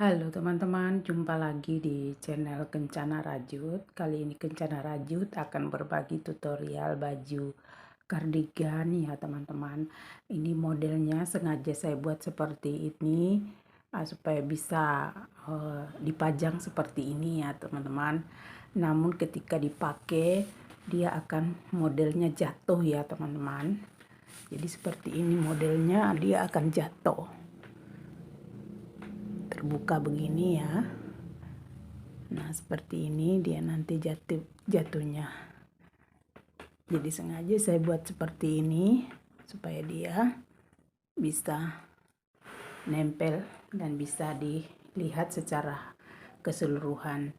Halo teman-teman, jumpa lagi di channel Kencana Rajut. Kali ini Kencana Rajut akan berbagi tutorial baju kardigan ya teman-teman. Ini modelnya sengaja saya buat seperti ini supaya bisa dipajang seperti ini ya teman-teman. Namun ketika dipakai dia akan modelnya jatuh ya teman-teman. Jadi seperti ini modelnya, dia akan jatuh. Terbuka begini ya. Nah seperti ini dia nanti jatuhnya. Jadi sengaja saya buat seperti ini supaya dia bisa nempel dan bisa dilihat secara keseluruhan.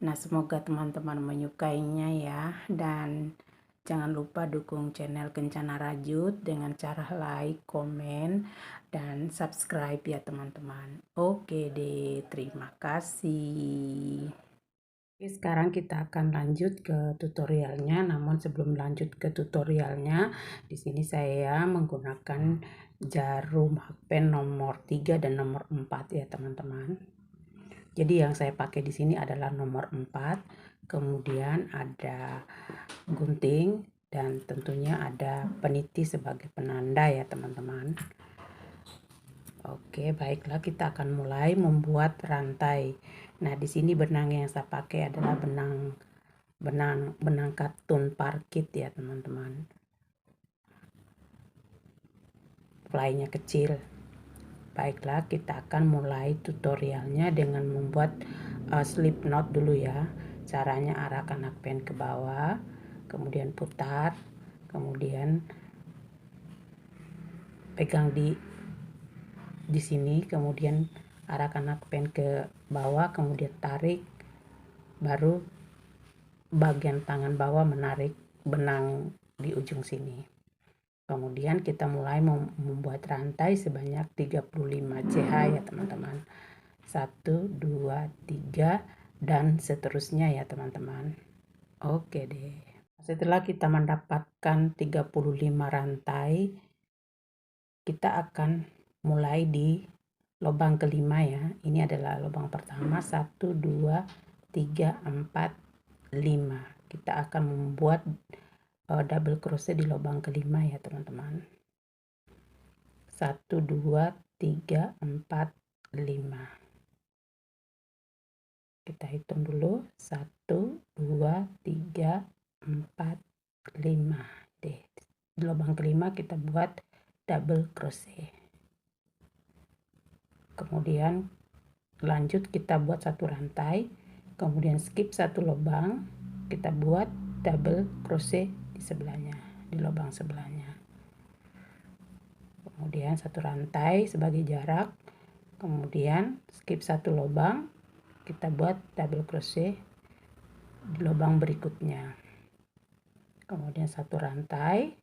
Nah semoga teman-teman menyukainya ya, dan jangan lupa dukung channel Kencana Rajut dengan cara like, komen, dan subscribe ya teman-teman. Oke deh, terima kasih. Oke, sekarang kita akan lanjut ke tutorialnya. Namun sebelum lanjut ke tutorialnya, di sini saya menggunakan jarum hakpen nomor 3 dan nomor 4 ya teman-teman. Jadi yang saya pakai di sini adalah nomor 4, kemudian ada gunting dan tentunya ada peniti sebagai penanda ya teman-teman. Oke, baiklah kita akan mulai membuat rantai. Nah, di sini benang yang saya pakai adalah benang katun parkit ya teman-teman. Fly-nya kecil. Baiklah, kita akan mulai tutorialnya dengan membuat slip knot dulu ya. Caranya arahkan hakpen ke bawah, kemudian putar, kemudian pegang di sini, kemudian arahkan hakpen ke bawah, kemudian tarik, baru bagian tangan bawah menarik benang di ujung sini. Kemudian kita mulai membuat rantai sebanyak 35 CH ya teman-teman. 1, 2, 3 dan seterusnya ya teman-teman. Oke deh. Setelah kita mendapatkan 35 rantai, kita akan mulai di lubang kelima ya. Ini adalah lubang pertama, 1, 2, 3, 4, 5. Kita akan membuat double crochet di lubang kelima ya teman-teman. 1, 2, 3, 4, 5. Kita hitung dulu. 1, 2, 3, 4, 5. Deh. Di lubang kelima kita buat double crochet. Kemudian lanjut kita buat satu rantai, kemudian skip satu lubang, kita buat double crochet di sebelahnya, di lubang sebelahnya. Kemudian satu rantai sebagai jarak, kemudian skip satu lubang, kita buat double crochet di lubang berikutnya. Kemudian satu rantai,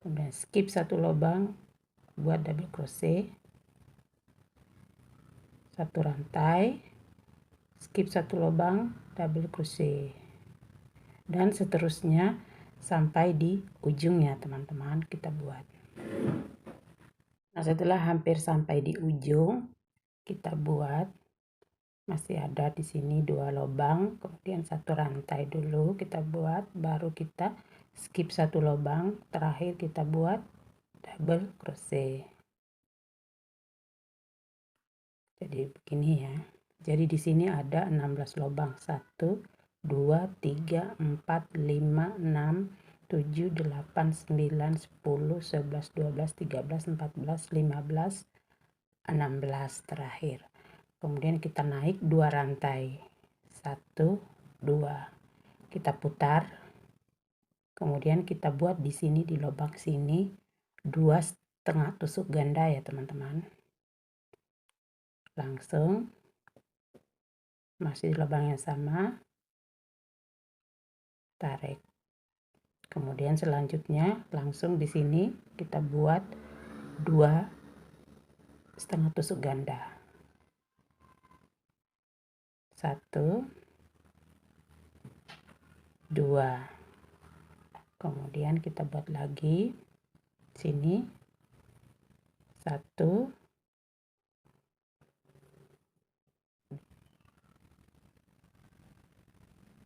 kemudian skip satu lubang, buat double crochet, satu rantai, skip satu lubang, double crochet, dan seterusnya sampai di ujungnya teman-teman kita buat. Nah setelah hampir sampai di ujung, kita buat masih ada di sini 2 lubang, kemudian satu rantai dulu kita buat, baru kita skip satu lubang, terakhir kita buat double crochet. Jadi begini ya. Jadi di sini ada 16 lubang. 1, 2, 3, 4, 5, 6, 7, 8, 9, 10, 11, 12, 13, 14, 15, 16 terakhir. Kemudian kita naik 2 rantai. 1, 2. Kita putar. Kemudian kita buat di sini di lubang sini 2,5 tusuk ganda ya teman-teman. Langsung masih di lubang yang sama, tarik. Kemudian selanjutnya langsung di sini kita buat 2,5 tusuk ganda. 1, 2. Kemudian kita buat lagi sini 1,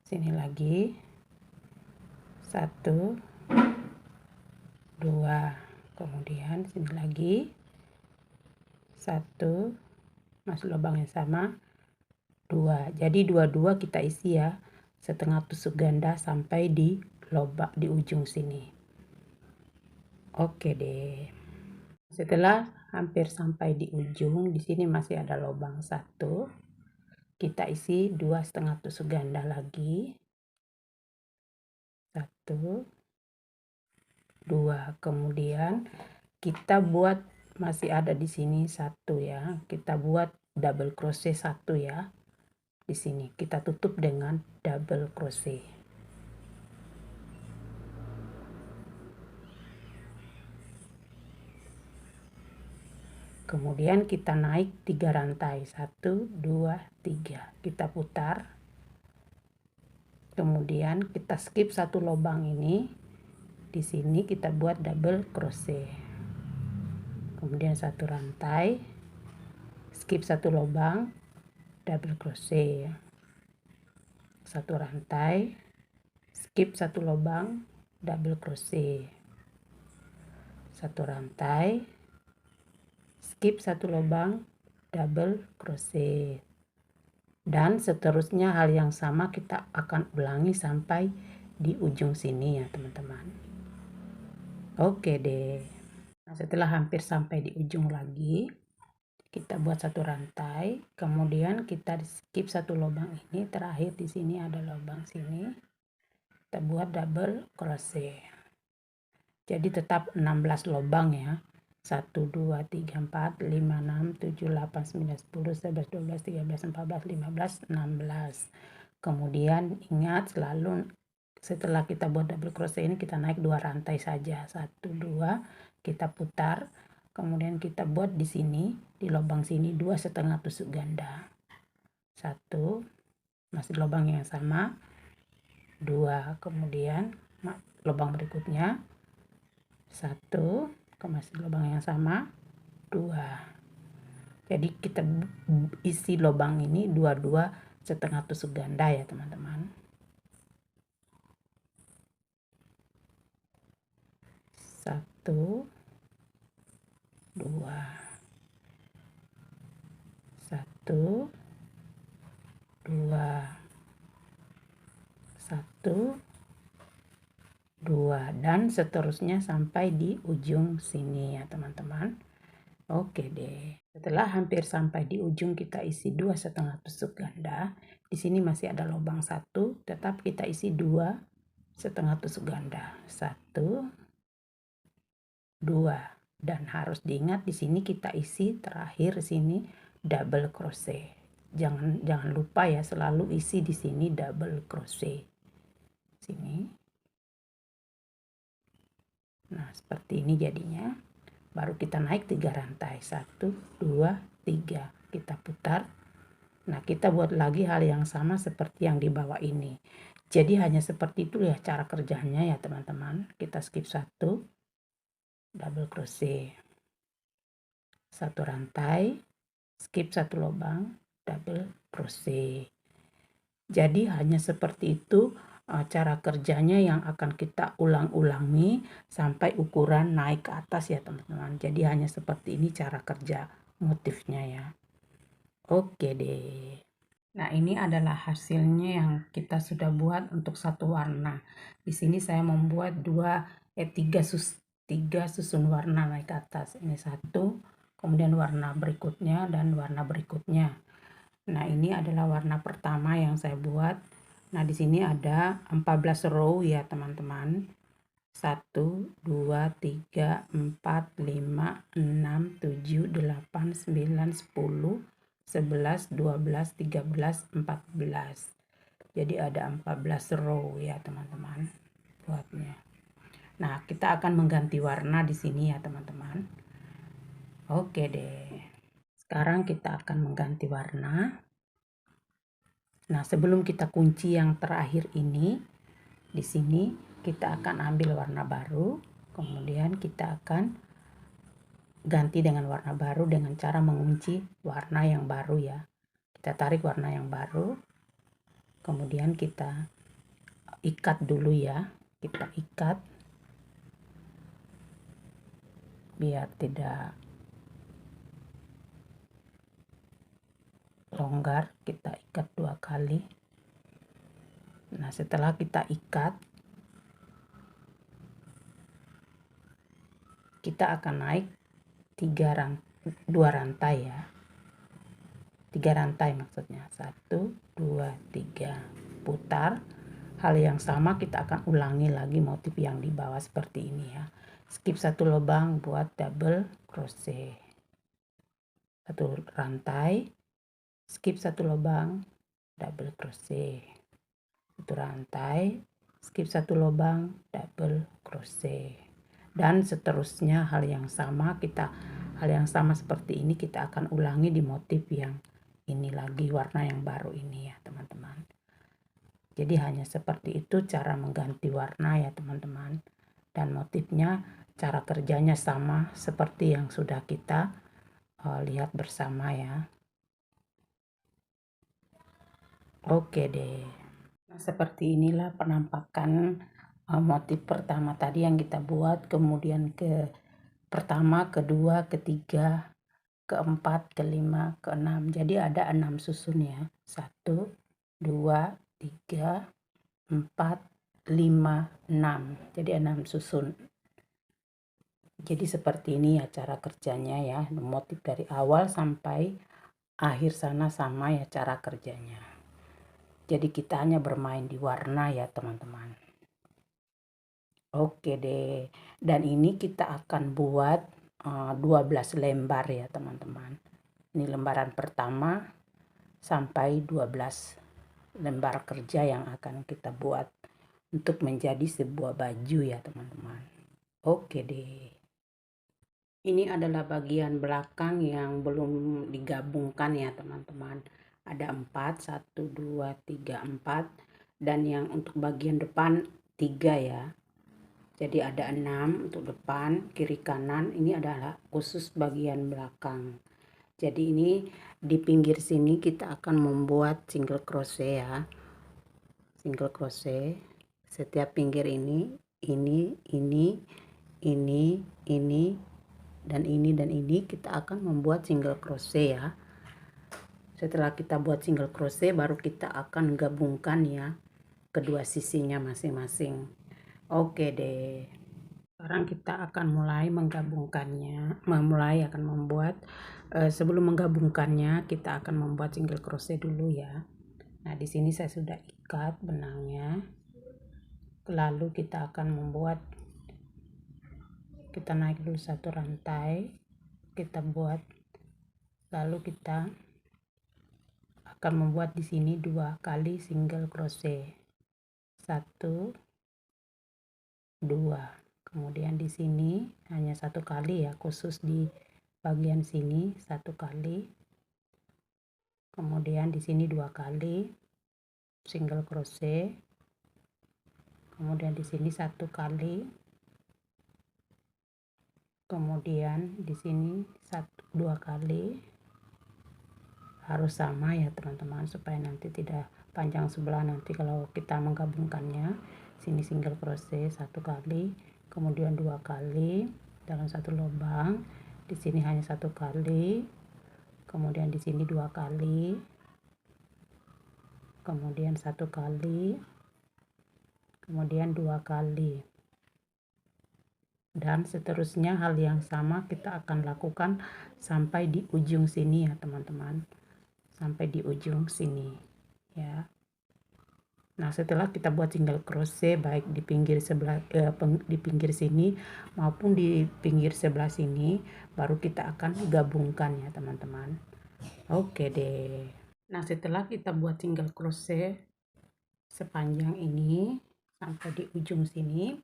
Sini lagi 1 2, kemudian sini lagi 1, masuk lubang yang sama 2. Jadi dua-dua kita isi ya, setengah tusuk ganda sampai di lubang di ujung sini. Oke deh. Setelah hampir sampai di ujung, di sini masih ada lubang 1. Kita isi 2,5 tusuk ganda lagi. 1 2, kemudian kita buat masih ada di sini 1 ya. Kita buat double crochet 1 ya. Di sini kita tutup dengan double crochet. Kemudian kita naik 3 rantai, 1 2 3. Kita putar. Kemudian kita skip 1 lubang ini. Di sini kita buat double crochet. Kemudian 1 rantai, skip 1 lubang, double crochet. 1 rantai, skip 1 lubang, double crochet. 1 rantai, skip 1 lubang, double crochet. Dan seterusnya hal yang sama kita akan ulangi sampai di ujung sini ya teman-teman. Oke deh. Nah, setelah hampir sampai di ujung lagi, kita buat 1 rantai, kemudian kita skip 1 lubang ini, terakhir di sini ada lubang sini. Kita buat double crochet. Jadi tetap 16 lubang ya. 1 2 3 4 5 6 7 8 9 10 11 12 13 14 15 16. Kemudian ingat selalu setelah kita buat double crochet ini kita naik 2 rantai saja. 1 2, kita putar. Kemudian kita buat di sini di lubang sini 2,5 tusuk ganda. 1, masih lubang yang sama. 2, kemudian lubang berikutnya 1, masih lubang yang sama 2. Jadi kita isi lubang ini 2,5 tusuk ganda ya teman-teman. 1 2 1 2 1 2 dan seterusnya sampai di ujung sini ya teman-teman. Oke deh. Setelah hampir sampai di ujung kita isi 2,5 tusuk ganda. Di sini masih ada lubang 1, tetap kita isi 2,5 tusuk ganda. 1 2, dan harus diingat di sini kita isi terakhir sini double crochet. Jangan lupa ya, selalu isi di sini double crochet. Sini. Nah, seperti ini jadinya. Baru kita naik 3 rantai. 1 2 3. Kita putar. Nah, kita buat lagi hal yang sama seperti yang di bawah ini. Jadi hanya seperti itu ya cara kerjanya ya teman-teman. Kita skip 1, double crochet. 1 rantai, skip 1 lubang, double crochet. Jadi hanya seperti itu cara kerjanya yang akan kita ulang-ulangi sampai ukuran naik ke atas ya teman-teman. Jadi hanya seperti ini cara kerja motifnya ya. Oke deh. Nah, ini adalah hasilnya yang kita sudah buat untuk satu warna. Di sini saya membuat 3 susun warna naik ke atas. Ini 1, kemudian warna berikutnya dan warna berikutnya. Nah, ini adalah warna pertama yang saya buat. Nah, di sini ada 14 row ya, teman-teman. 1 2 3 4 5 6 7 8 9 10 11 12 13 14. Jadi ada 14 row ya, teman-teman, buatnya. Nah, kita akan mengganti warna di sini ya, teman-teman. Oke deh. Sekarang kita akan mengganti warna. Nah, sebelum kita kunci yang terakhir ini, di sini kita akan ambil warna baru, kemudian kita akan ganti dengan warna baru dengan cara mengunci warna yang baru ya. Kita tarik warna yang baru, kemudian kita ikat dulu ya, kita ikat biar tidak longgar. Kita ikat 2 kali. Nah, setelah kita ikat, kita akan naik 2 rantai ya, 3 rantai maksudnya, 1 2 3, putar. Hal yang sama kita akan ulangi lagi motif yang di bawah seperti ini ya. Skip 1 lubang buat double crochet, 1 rantai, skip 1 lubang, double crochet, 1 rantai, skip 1 lubang, double crochet, dan seterusnya. Hal yang sama seperti ini kita akan ulangi di motif yang ini lagi, warna yang baru ini ya teman-teman. Jadi hanya seperti itu cara mengganti warna ya teman-teman, dan motifnya, cara kerjanya sama seperti yang sudah kita lihat bersama ya. Oke deh. Nah, seperti inilah penampakan motif pertama tadi yang kita buat, kemudian ke pertama, kedua, ketiga, keempat, kelima, keenam. Jadi ada 6 susun ya. 1 2 3 4 5 6. Jadi 6 susun. Jadi seperti ini ya cara kerjanya ya. Motif dari awal sampai akhir sana sama ya cara kerjanya. Jadi kita hanya bermain di warna ya teman-teman. Oke deh. Dan ini kita akan buat 12 lembar ya teman-teman. Ini lembaran pertama sampai 12 lembar kerja yang akan kita buat untuk menjadi sebuah baju ya teman-teman. Oke deh. Ini adalah bagian belakang yang belum digabungkan ya teman-teman. Ada 4, 1, 2, 3, 4. Dan yang untuk bagian depan 3 ya. Jadi ada 6 untuk depan, kiri kanan. Ini adalah khusus bagian belakang. Jadi ini di pinggir sini kita akan membuat single crochet ya. Single crochet. Setiap pinggir ini, dan ini kita akan membuat single crochet ya. Setelah kita buat single crochet, baru kita akan gabungkan ya kedua sisinya masing-masing. Oke deh. Sekarang kita akan mulai menggabungkannya, sebelum menggabungkannya kita akan membuat single crochet dulu ya. Nah, di sini saya sudah ikat benangnya. Lalu kita akan kita naik dulu 1 rantai, kita buat, lalu kita akan membuat di sini 2 kali single crochet, 1 2. Kemudian di sini hanya 1 kali ya, khusus di bagian sini 1 kali. Kemudian di sini 2 kali single crochet. Kemudian di sini 1 kali. Kemudian di sini 2 kali. Harus sama ya teman-teman, supaya nanti tidak panjang sebelah nanti kalau kita menggabungkannya. Sini single crochet 1 kali, kemudian 2 kali dalam 1 lubang. Di sini hanya 1 kali. Kemudian di sini 2 kali. Kemudian 1 kali. Kemudian 2 kali. Dan seterusnya hal yang sama kita akan lakukan sampai di ujung sini ya teman-teman. Sampai di ujung sini ya. Nah, setelah kita buat single crochet baik di pinggir sini maupun di pinggir sebelah sini, baru kita akan gabungkan ya teman-teman. Oke deh. Nah, setelah kita buat single crochet sepanjang ini sampai di ujung sini,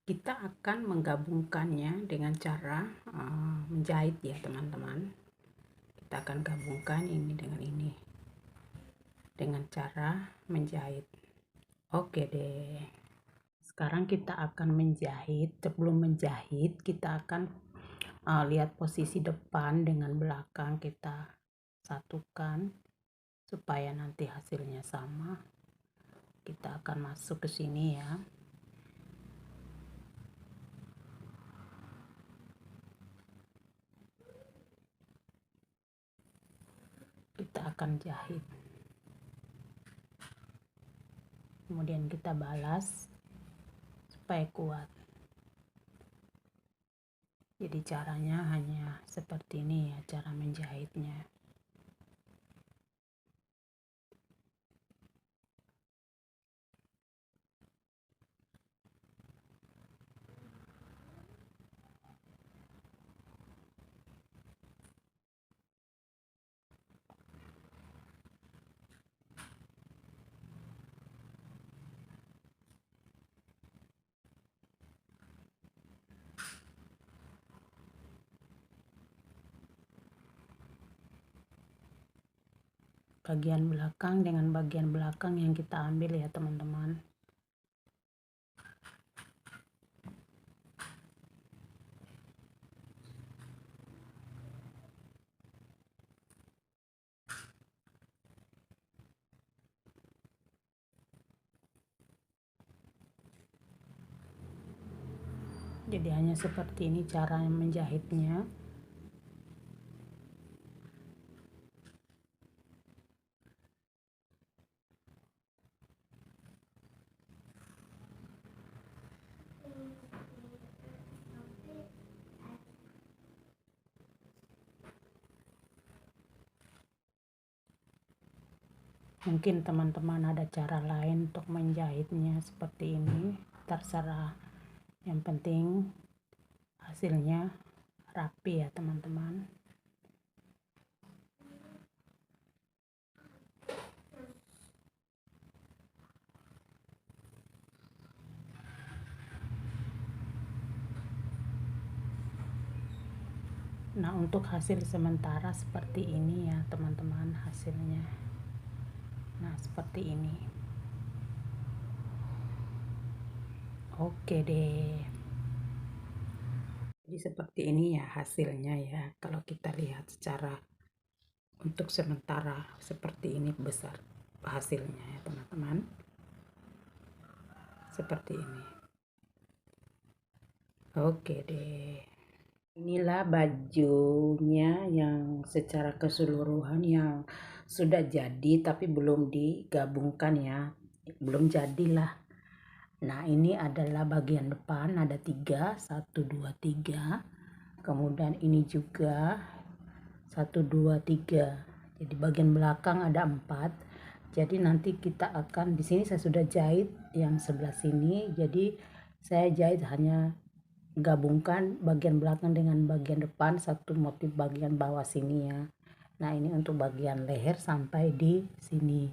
kita akan menggabungkannya dengan cara menjahit ya teman-teman. Kita akan gabungkan ini dengan ini dengan cara menjahit. Oke deh. Sekarang kita akan menjahit. Sebelum menjahit kita akan lihat posisi depan dengan belakang, kita satukan supaya nanti hasilnya sama. kita akan masuk ke sini ya. Kita akan jahit, kemudian kita balas supaya kuat. Jadi caranya hanya seperti ini ya, cara menjahitnya. Bagian belakang dengan bagian belakang yang kita ambil ya teman-teman. Jadi hanya seperti ini cara menjahitnya. Mungkin teman-teman ada cara lain untuk menjahitnya seperti ini, terserah. Yang penting hasilnya rapi ya teman-teman. Nah, untuk hasil sementara seperti ini ya teman-teman hasilnya. Nah, seperti ini. Oke deh. Jadi seperti ini ya hasilnya ya. Kalau kita lihat secara untuk sementara seperti ini besar hasilnya ya teman-teman. Seperti ini. Oke deh. Inilah bajunya yang secara keseluruhan yang sudah jadi tapi belum digabungkan ya. Belum jadilah. Nah, ini adalah bagian depan, ada 3, 1, 2, 3. Kemudian ini juga 1, 2, 3. Jadi bagian belakang ada 4. Jadi nanti kita akan, di sini saya sudah jahit yang sebelah sini. Jadi saya jahit hanya gabungkan bagian belakang dengan bagian depan, satu motif bagian bawah sini ya. Nah, ini untuk bagian leher sampai di sini.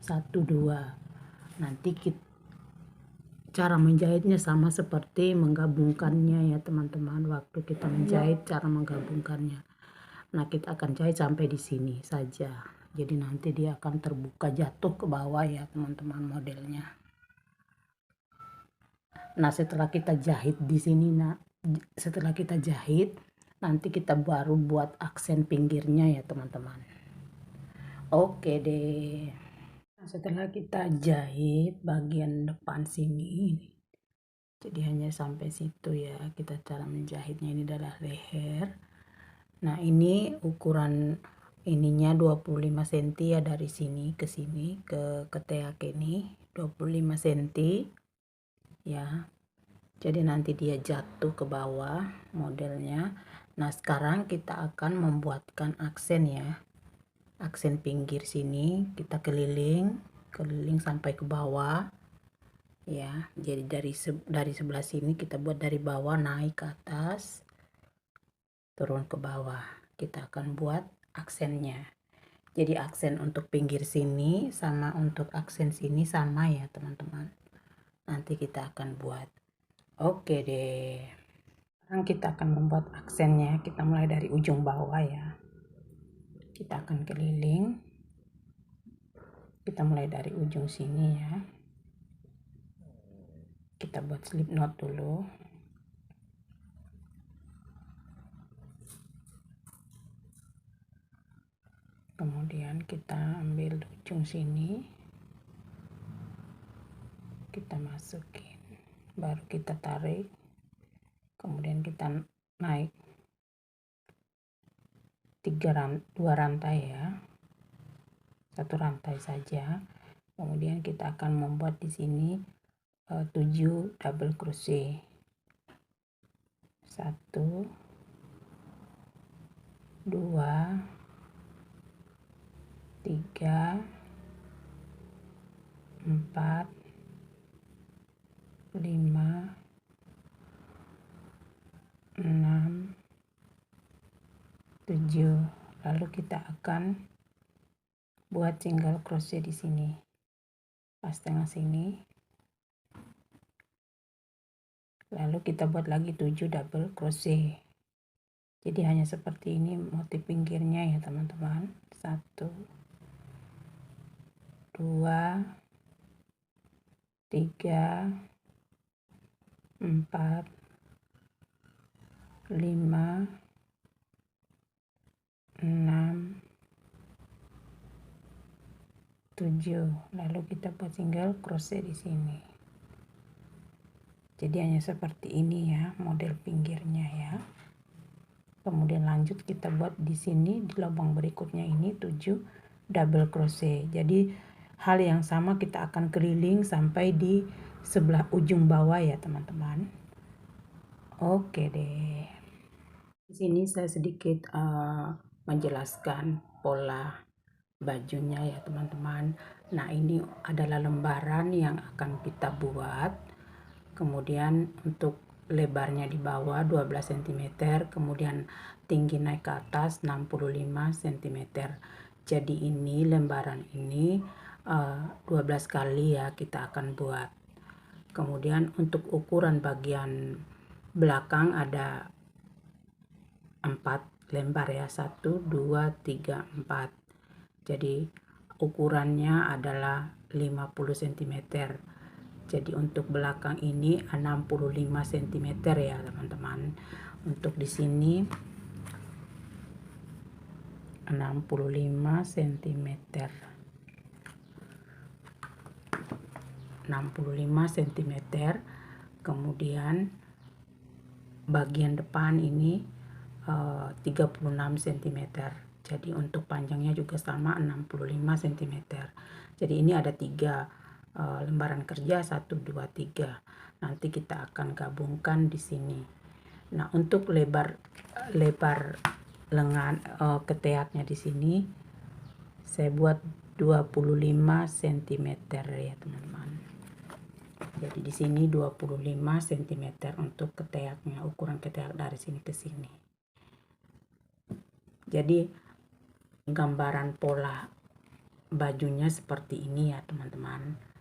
1, 2. Nanti cara menjahitnya sama seperti menggabungkannya ya teman-teman. Waktu kita menjahit cara menggabungkannya. Nah, kita akan jahit sampai di sini saja. Jadi nanti dia akan terbuka jatuh ke bawah ya teman-teman modelnya. Nah, setelah kita jahit di sini, setelah kita jahit nanti kita baru buat aksen pinggirnya ya teman-teman. Oke deh. Setelah kita jahit bagian depan sini, jadi hanya sampai situ ya kita cara menjahitnya. Ini adalah leher. Nah, ini ukuran ininya 25 cm ya, dari sini ke sini ke teak ini 25 cm ya. Jadi nanti dia jatuh ke bawah modelnya. Nah, sekarang kita akan membuatkan aksen ya. Aksen pinggir sini kita keliling sampai ke bawah ya. Jadi dari sebelah sini kita buat dari bawah naik ke atas, turun ke bawah. Kita akan buat aksennya. Jadi aksen untuk pinggir sini sama untuk aksen sini sama ya teman-teman. Nanti kita akan buat. Oke deh. Sekarang kita akan membuat aksennya. Kita mulai dari ujung bawah ya. Kita akan keliling. Kita mulai dari ujung sini ya. Kita buat slip knot dulu. Kemudian kita ambil ujung sini. kita masukin, baru kita tarik, kemudian kita naik 2 rantai ya, 1 rantai saja. Kemudian kita akan membuat di sini 7 double crochet, 1 2 3 4 5 6 7. Lalu kita akan buat single crochet di sini pas tengah sini, lalu kita buat lagi 7 double crochet. Jadi hanya seperti ini motif pinggirnya ya teman-teman. 1 2 3 4 5 6 7. Lalu kita buat single crochet di sini. Jadi hanya seperti ini ya model pinggirnya ya. Kemudian lanjut kita buat di sini di lubang berikutnya ini 7 double crochet. Jadi hal yang sama kita akan keliling sampai di sebelah ujung bawah ya teman-teman. Oke deh. Di sini saya sedikit menjelaskan pola bajunya ya teman-teman. Nah, ini adalah lembaran yang akan kita buat. Kemudian untuk lebarnya di bawah 12 cm, kemudian tinggi naik ke atas 65 cm. Jadi ini lembaran ini 12 kali ya kita akan buat. Kemudian untuk ukuran bagian belakang ada 4 lembar ya, 1 2 3 4. Jadi ukurannya adalah 50 cm. Jadi untuk belakang ini 65 cm ya teman-teman. Untuk di sini 65 cm. 65 cm. Kemudian bagian depan ini 36 cm. Jadi untuk panjangnya juga sama 65 cm. Jadi ini ada 3 lembaran kerja, 1 2 3. Nanti kita akan gabungkan di sini. Nah, untuk lebar lengan ketiaknya di sini saya buat 25 cm ya teman-teman. Jadi di sini 25 cm untuk ketiaknya, ukuran ketiak dari sini ke sini. Jadi gambaran pola bajunya seperti ini ya teman-teman.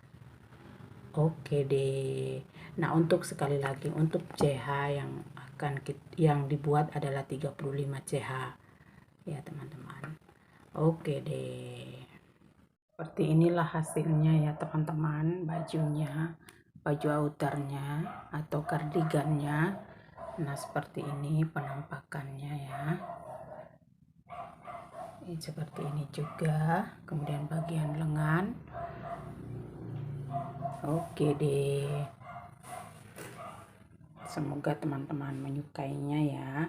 Oke deh. Nah, untuk sekali lagi untuk CH yang dibuat adalah 35 CH ya teman-teman. Oke deh. Seperti inilah hasilnya ya teman-teman, bajunya, baju outernya atau kardigannya. Nah, seperti ini penampakannya ya. Ini seperti ini juga. Kemudian bagian lengan. Oke deh. Semoga teman-teman menyukainya ya.